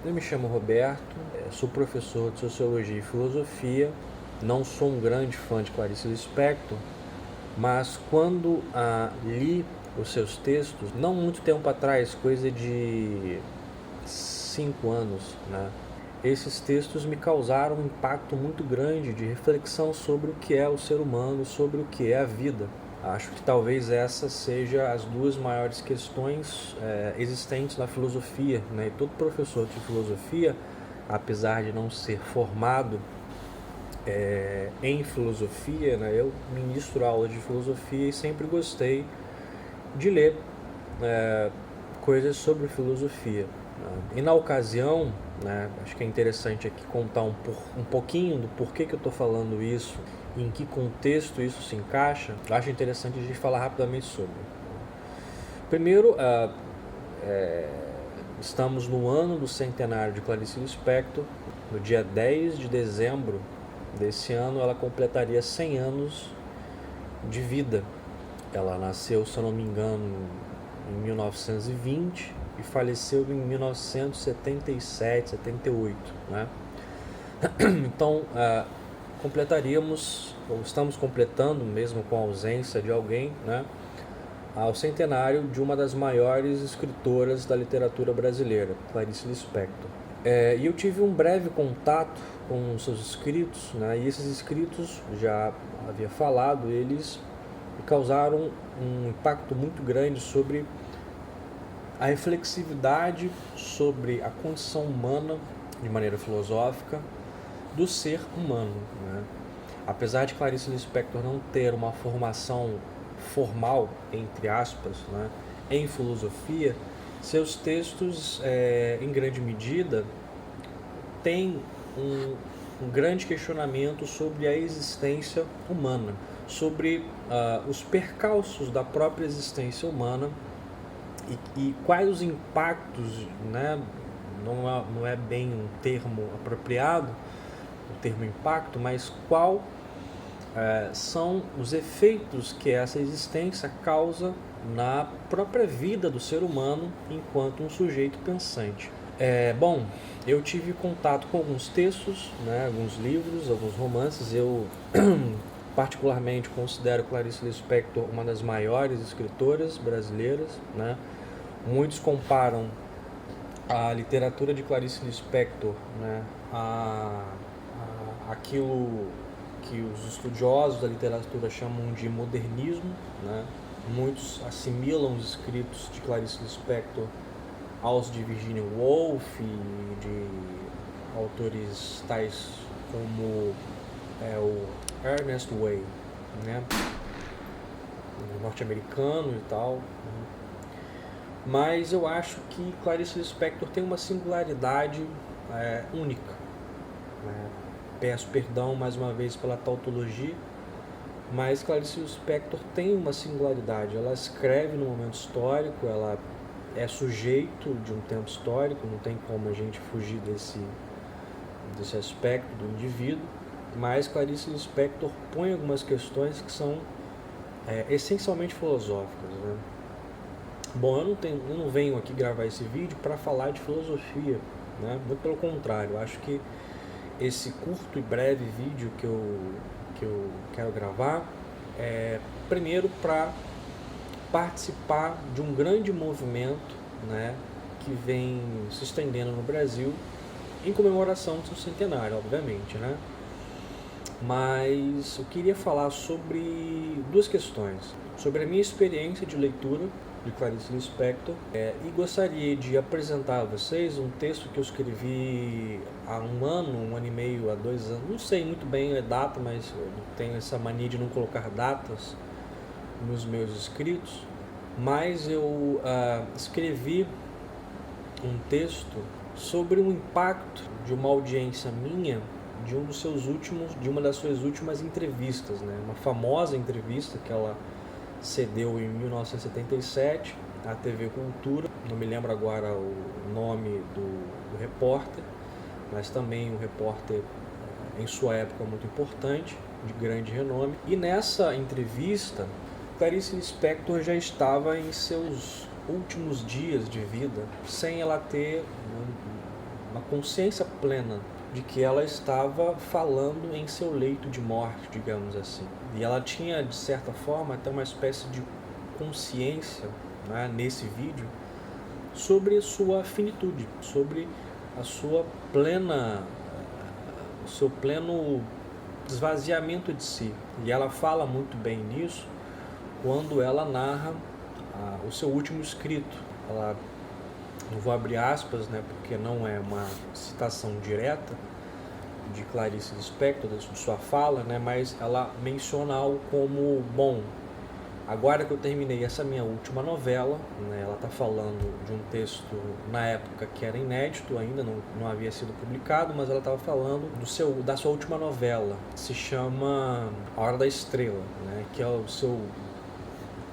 Eu me chamo Roberto, sou professor de Sociologia e Filosofia. Não sou um grande fã de Clarice Lispector, mas quando li os seus textos, não muito tempo atrás, coisa de 5 anos, né? Esses textos me causaram um impacto muito grande de reflexão sobre o que é o ser humano, sobre o que é a vida. Acho que talvez essas sejam as duas maiores questões existentes na filosofia, né? E todo professor de filosofia, apesar de não ser formado em filosofia, né? Eu ministro aulas de filosofia e sempre gostei de ler coisas sobre filosofia, né? E na ocasião, né, acho que é interessante aqui contar um pouquinho do porquê que eu estou falando isso, em que contexto isso se encaixa. Eu acho interessante a gente falar rapidamente sobre. Primeiro, estamos no ano do centenário de Clarice Lispector. No dia 10 de dezembro desse ano, ela completaria 100 anos de vida. Ela nasceu, se eu não me engano, em 1920 e faleceu em 1977, 78, né? Então, estamos completando, mesmo com a ausência de alguém, né, ao centenário de uma das maiores escritoras da literatura brasileira, Clarice Lispector. E eu tive um breve contato com os seus escritos, né, e esses escritos, já havia falado, eles causaram um impacto muito grande sobre a reflexividade sobre a condição humana, de maneira filosófica, do ser humano, né? Apesar de Clarice Lispector não ter uma formação formal, entre aspas, né, em filosofia, seus textos, em grande medida, têm um grande questionamento sobre a existência humana, sobre os percalços da própria existência humana e quais os impactos, né, não é bem um termo apropriado, o termo impacto, mas qual são os efeitos que essa existência causa na própria vida do ser humano enquanto um sujeito pensante. Bom, eu tive contato com alguns textos, né, alguns livros, alguns romances. Eu particularmente considero Clarice Lispector uma das maiores escritoras brasileiras, né? Muitos comparam a literatura de Clarice Lispector, né, aquilo que os estudiosos da literatura chamam de modernismo, né? Muitos assimilam os escritos de Clarice Lispector aos de Virginia Woolf e de autores tais como o Ernest Way, né, norte-americano e tal. Mas eu acho que Clarice Lispector tem uma singularidade única, né? Peço perdão mais uma vez pela tautologia, mas Clarice Lispector tem uma singularidade. Ela escreve no momento histórico, ela é sujeito de um tempo histórico, não tem como a gente fugir desse aspecto do indivíduo, mas Clarice Lispector põe algumas questões que são essencialmente filosóficas, né? Bom, eu não venho aqui gravar esse vídeo para falar de filosofia, né? Muito pelo contrário, eu acho que esse curto e breve vídeo que eu quero gravar primeiro para participar de um grande movimento, né, que vem se estendendo no Brasil em comemoração do seu centenário, obviamente, né? Mas eu queria falar sobre duas questões, sobre a minha experiência de leitura de Clarice Lispector, e gostaria de apresentar a vocês um texto que eu escrevi há um ano e meio, há 2 anos, não sei muito bem a data, mas eu tenho essa mania de não colocar datas nos meus escritos, mas eu escrevi um texto sobre o impacto de uma audiência minha de uma das suas últimas entrevistas, né? Uma famosa entrevista que ela cedeu em 1977 à TV Cultura. Não me lembro agora o nome do repórter, mas também um repórter em sua época muito importante, de grande renome. E nessa entrevista, Clarice Lispector já estava em seus últimos dias de vida sem ela ter uma consciência plena de que ela estava falando em seu leito de morte, digamos assim. E ela tinha, de certa forma, até uma espécie de consciência, né, nesse vídeo, sobre sua finitude, sobre a sua plena, o seu pleno esvaziamento de si. E ela fala muito bem nisso quando ela narra o seu último escrito. Ela, não vou abrir aspas, né, porque não é uma citação direta de Clarice Lispector, de sua fala, né, mas ela menciona algo como: bom, agora que eu terminei essa minha última novela, né, ela está falando de um texto na época que era inédito ainda, não havia sido publicado, mas ela estava falando da sua última novela, que se chama A Hora da Estrela, né, que é o seu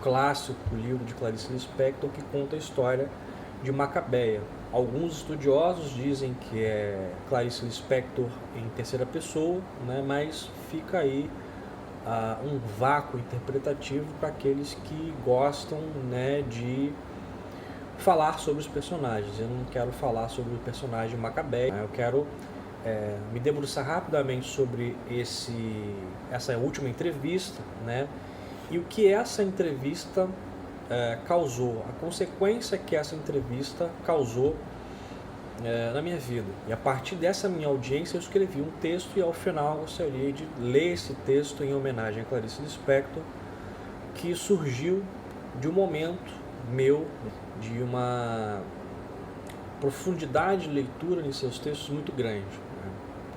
clássico livro de Clarice Lispector, que conta a história de Macabeia. Alguns estudiosos dizem que é Clarice Lispector em terceira pessoa, né, mas fica aí um vácuo interpretativo para aqueles que gostam, né, de falar sobre os personagens. Eu não quero falar sobre o personagem Macabeia, eu quero me debruçar rapidamente sobre essa última entrevista, né, e o que essa entrevista causou, a consequência que essa entrevista causou na minha vida. E a partir dessa minha audiência eu escrevi um texto, e ao final eu gostaria de ler esse texto em homenagem a Clarice Lispector, que surgiu de um momento meu, de uma profundidade de leitura em seus textos muito grande.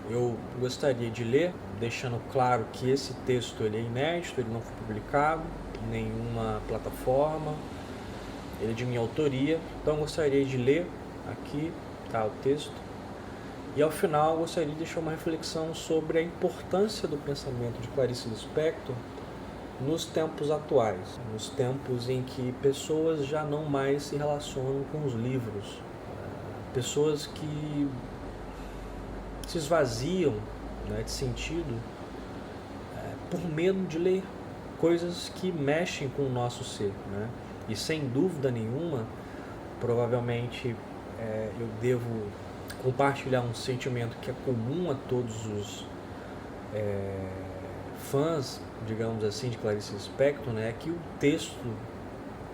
Eu gostaria de ler, deixando claro que esse texto ele é inédito, ele não foi publicado em nenhuma plataforma, ele é de minha autoria. Então eu gostaria de ler aqui, tá, o texto, e ao final eu gostaria de deixar uma reflexão sobre a importância do pensamento de Clarice Lispector nos tempos atuais, nos tempos em que pessoas já não mais se relacionam com os livros, pessoas que se esvaziam, né, de sentido por medo de ler coisas que mexem com o nosso ser, né? E sem dúvida nenhuma, provavelmente eu devo compartilhar um sentimento que é comum a todos os fãs, digamos assim, de Clarice Lispector, né? Que o texto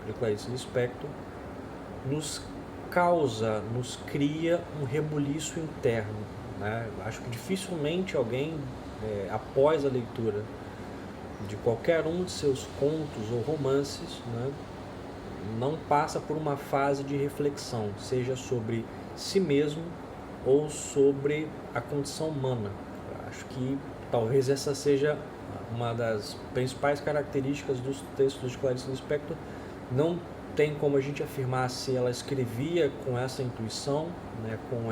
de Clarice Lispector nos cria um rebuliço interno, né? Acho que dificilmente alguém, após a leitura de qualquer um de seus contos ou romances, né, não passa por uma fase de reflexão, seja sobre si mesmo ou sobre a condição humana. Acho que talvez essa seja uma das principais características dos textos de Clarice Lispector. Não tem como a gente afirmar se ela escrevia com essa intuição, né, com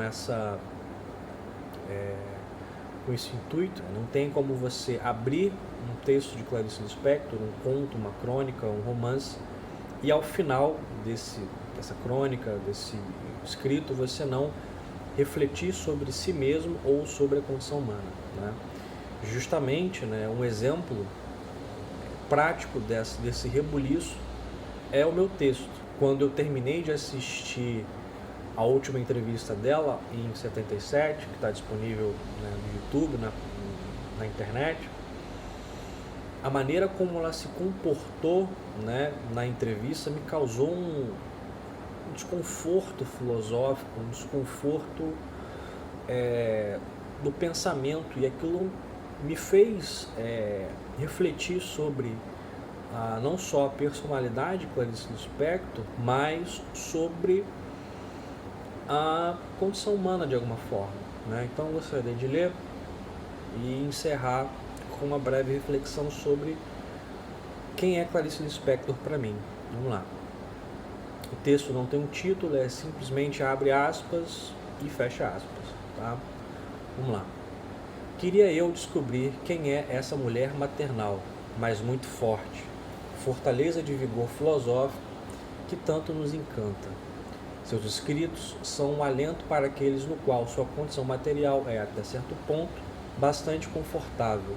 esse intuito. Não tem como você abrir um texto de Clarice Lispector, um conto, uma crônica, um romance, e ao final dessa crônica, desse escrito, você não refletir sobre si mesmo ou sobre a condição humana, né? Justamente, né, um exemplo prático desse rebuliço é o meu texto. Quando eu terminei de assistir a última entrevista dela em 77, que está disponível, né, no YouTube, na internet, a maneira como ela se comportou, né, na entrevista me causou um desconforto filosófico, um desconforto do pensamento, e aquilo me fez refletir sobre não só a personalidade de Clarice Lispector, mas sobre a condição humana de alguma forma, né? Então eu gostaria de ler e encerrar com uma breve reflexão sobre quem é Clarice Lispector para mim. Vamos lá. O texto não tem um título, simplesmente abre aspas e fecha aspas, tá? Vamos lá. Queria eu descobrir quem é essa mulher maternal, mas muito forte, fortaleza de vigor filosófico que tanto nos encanta. Seus escritos são um alento para aqueles no qual sua condição material é, até certo ponto, bastante confortável,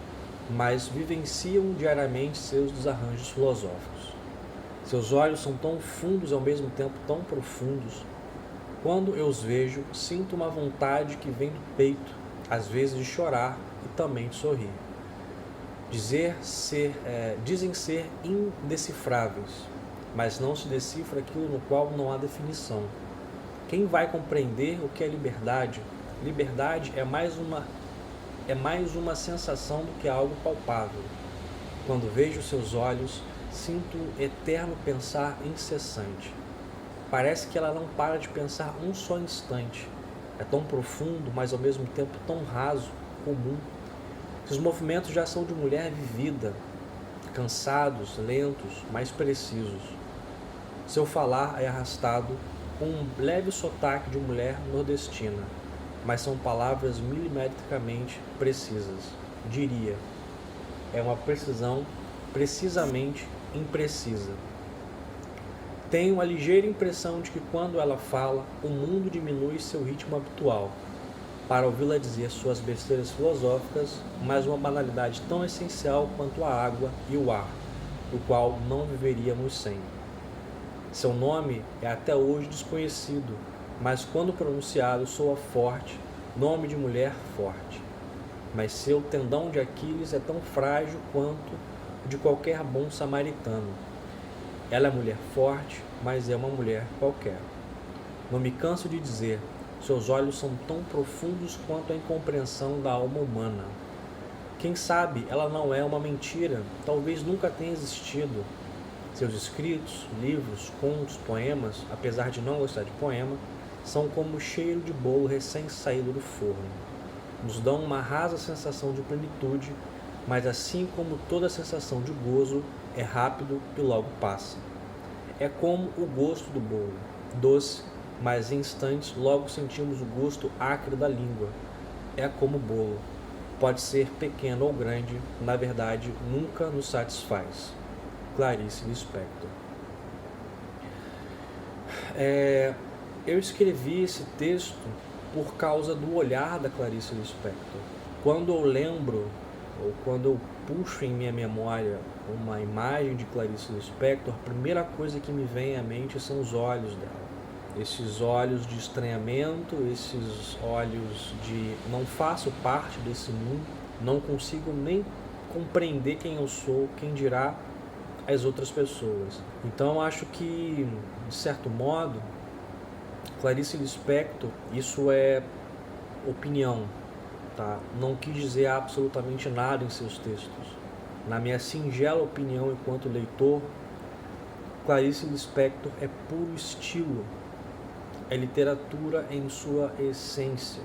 mas vivenciam diariamente seus desarranjos filosóficos. Seus olhos são tão fundos e ao mesmo tempo tão profundos. Quando eu os vejo, sinto uma vontade que vem do peito, às vezes de chorar e também de sorrir. Dizem ser indecifráveis, mas não se decifra aquilo no qual não há definição. Quem vai compreender o que é liberdade? Liberdade é mais uma sensação do que algo palpável. Quando vejo seus olhos, sinto um eterno pensar incessante. Parece que ela não para de pensar um só instante. É tão profundo, mas ao mesmo tempo tão raso, comum. Seus movimentos já são de mulher vivida, cansados, lentos, mas precisos. Seu falar é arrastado com um leve sotaque de mulher nordestina, mas são palavras milimetricamente precisas. Diria, é uma precisão precisamente imprecisa. Tenho a ligeira impressão de que quando ela fala, o mundo diminui seu ritmo habitual, para ouvi-la dizer suas besteiras filosóficas, mas uma banalidade tão essencial quanto a água e o ar, do qual não viveríamos sem. Seu nome é até hoje desconhecido, mas quando pronunciado soa forte, nome de mulher forte. Mas seu tendão de Aquiles é tão frágil quanto o de qualquer bom samaritano. Ela é mulher forte, mas é uma mulher qualquer. Não me canso de dizer, seus olhos são tão profundos quanto a incompreensão da alma humana. Quem sabe ela não é uma mentira, talvez nunca tenha existido. Seus escritos, livros, contos, poemas, apesar de não gostar de poema, são como o cheiro de bolo recém-saído do forno. Nos dão uma rasa sensação de plenitude, mas assim como toda sensação de gozo, é rápido e logo passa. É como o gosto do bolo, doce, mas em instantes logo sentimos o gosto acre da língua. É como o bolo. Pode ser pequeno ou grande, na verdade nunca nos satisfaz. Clarice Lispector. Eu escrevi esse texto por causa do olhar da Clarice Lispector. Quando eu lembro, ou quando eu puxo em minha memória uma imagem de Clarice Lispector, a primeira coisa que me vem à mente são os olhos dela. Esses olhos de estranhamento, esses olhos de não faço parte desse mundo, não consigo nem compreender quem eu sou, quem dirá as outras pessoas. Então acho que, de certo modo, Clarice Lispector, isso é opinião, tá? Não quis dizer absolutamente nada em seus textos. Na minha singela opinião enquanto leitor, Clarice Lispector é puro estilo, é literatura em sua essência,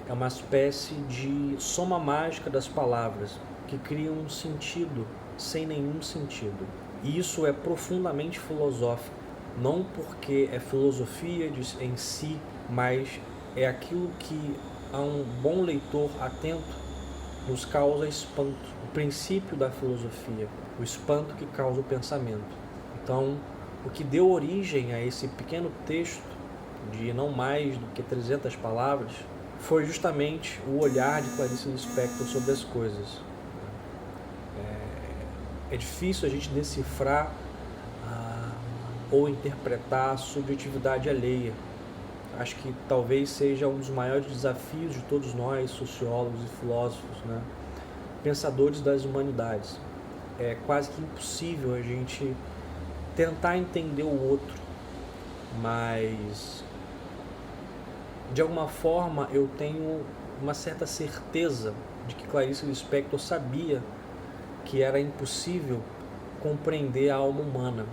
é uma espécie de soma mágica das palavras que cria um sentido sem nenhum sentido. E isso é profundamente filosófico, não porque é filosofia em si, mas é aquilo que a um bom leitor atento nos causa espanto, o princípio da filosofia, o espanto que causa o pensamento. Então, o que deu origem a esse pequeno texto, de não mais do que 300 palavras, foi justamente o olhar de Clarice Lispector sobre as coisas. É difícil a gente decifrar ou interpretar a subjetividade alheia. Acho que talvez seja um dos maiores desafios de todos nós, sociólogos e filósofos, né? Pensadores das humanidades. É quase que impossível a gente tentar entender o outro, mas de alguma forma eu tenho uma certa certeza de que Clarice Lispector sabia que era impossível compreender a alma humana,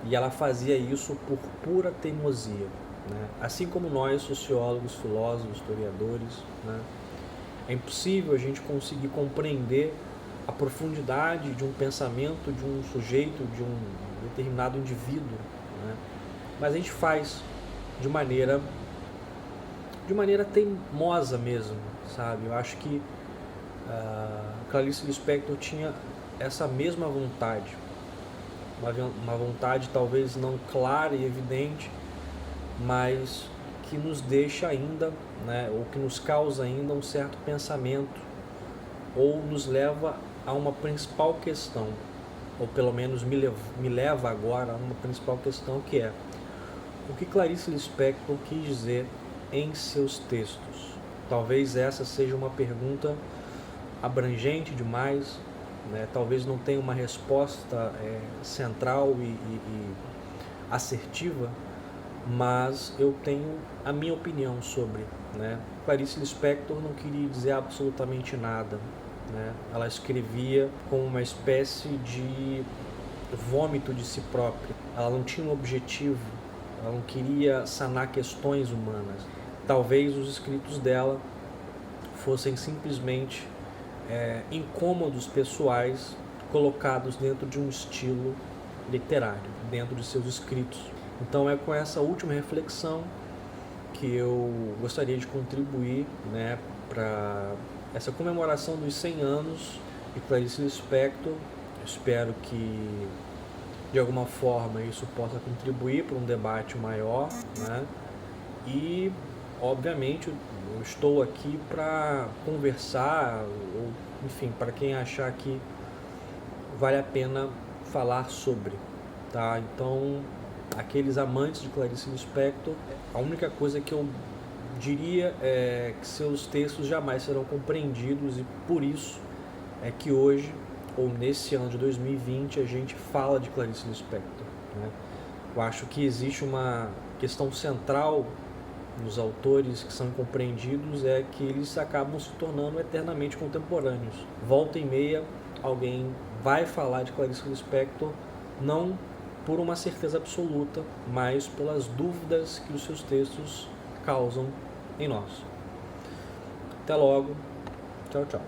e ela fazia isso por pura teimosia, né? Assim como nós, sociólogos, filósofos, historiadores, né? É impossível a gente conseguir compreender a profundidade de um pensamento de um sujeito, de um determinado indivíduo, né? Mas a gente faz de maneira teimosa mesmo, sabe? Eu acho que Clarice Lispector tinha essa mesma vontade, uma vontade talvez não clara e evidente, mas que nos deixa ainda, né, ou que nos causa ainda um certo pensamento, ou nos leva a uma principal questão. ou pelo menos me leva agora a uma principal questão, que é: o que Clarice Lispector quis dizer em seus textos? Talvez essa seja uma pergunta abrangente demais, né? Talvez não tenha uma resposta central e assertiva, mas eu tenho a minha opinião sobre, né? Clarice Lispector não queria dizer absolutamente nada, né? Ela escrevia com uma espécie de vômito de si própria. Ela não tinha um objetivo, ela não queria sanar questões humanas. Talvez os escritos dela fossem simplesmente incômodos pessoais colocados dentro de um estilo literário, dentro de seus escritos. Então é com essa última reflexão que eu gostaria de contribuir, né, para essa comemoração dos 100 anos de Clarice Lispector. Espero que de alguma forma isso possa contribuir para um debate maior, né? E obviamente eu estou aqui para conversar, ou enfim, para quem achar que vale a pena falar sobre, tá? Então, aqueles amantes de Clarice Lispector, a única coisa que eu diria é que seus textos jamais serão compreendidos, e por isso é que hoje, ou nesse ano de 2020, a gente fala de Clarice Lispector, né? Eu acho que existe uma questão central nos autores que são incompreendidos, é que eles acabam se tornando eternamente contemporâneos. Volta e meia, alguém vai falar de Clarice Lispector, não por uma certeza absoluta, mas pelas dúvidas que os seus textos causam em nós. Até logo. Tchau, tchau.